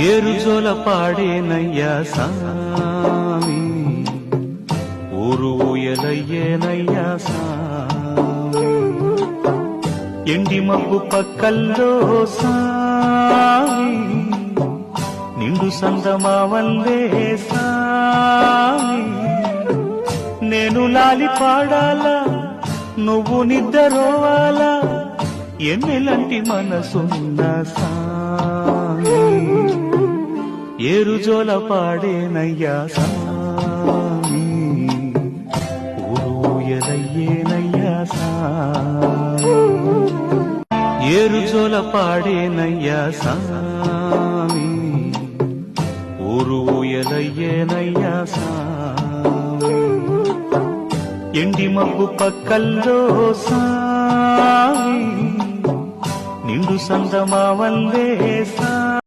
ఏరుజోల పాడేనయ్యా సామి, ఊరు ఊయలయ్యేనయ్యా సామి, ఎండి మబ్బు పక్కల్లో సామి, నిండు సందమావల్లే సామి, నేను లాలి పాడాలా నువ్వు నిద్రవాలా, ఎన్నెలంటి మనసున్న సామి, ఏరుజోల పాడేనయ్యా సామి, ఊయలయ్యేనయ్యా సామి, ఏరుజోల పాడేనయ్యా సామి, ఊరు ఊయలయ్యేనయ్యా సామి, ఎండి మబ్బు పక్కల్లో సామి, నిండు సందమావల్లే సామి.